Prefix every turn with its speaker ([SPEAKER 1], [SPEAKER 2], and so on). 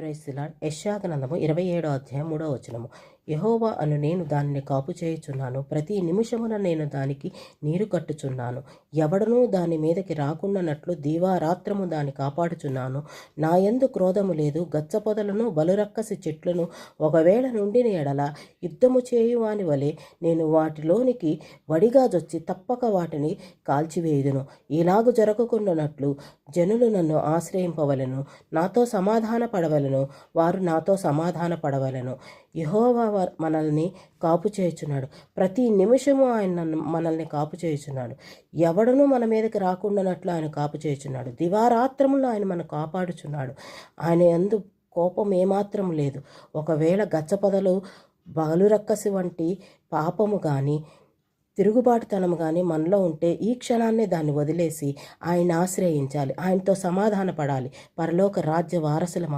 [SPEAKER 1] Praise the lord. యెషయా గ్రంథము 27వ అధ్యాయం 3వ వచనము. యెహోవా అను నేను దానిని కాపు చేయుచున్నాను, ప్రతి నిమిషమున నేను దానికి నీరు కట్టుచున్నాను. ఎవడనూ దాని మీదకి రాకుండానట్లు దీవారాత్రము దాన్ని కాపాడుచున్నాను. నా యందు క్రోధము లేదు. గచ్చపొదలను బలురక్కసి చెట్లను ఒకవేళ నుండిన ఎడల యుద్ధము చేయువాని వలె నేను వాటిలోనికి వడిగా జొచ్చి తప్పక వాటిని కాల్చివేయుదును. ఇలాగు జరగకుండానట్లు జనులు నన్ను ఆశ్రయింపవలెను, నాతో సమాధాన పడవలను, వారు నాతో సమాధాన పడవలను. యెహోవా మనల్ని కాపు చేయుచున్నాడు. ప్రతి నిమిషము ఆయన మనల్ని కాపు చేయుచున్నాడు. ఎవడనూ మన మీదకి రాకుండానట్లు ఆయన కాపు చేయుచున్నాడు. దివారాత్రములు ఆయన మనం కాపాడుచున్నాడు. ఆయన యందు కోపం ఏమాత్రం లేదు. ఒకవేళ గచ్చపొదలు బలురక్కసి వంటి పాపము కానీ తిరుగుబాటుతనం కానీ మనలో ఉంటే ఈ క్షణాన్నే దాన్ని వదిలేసి ఆయన ఆశ్రయించాలి. ఆయనతో సమాధాన పడాలి. పరలోక రాజ్య వారసులం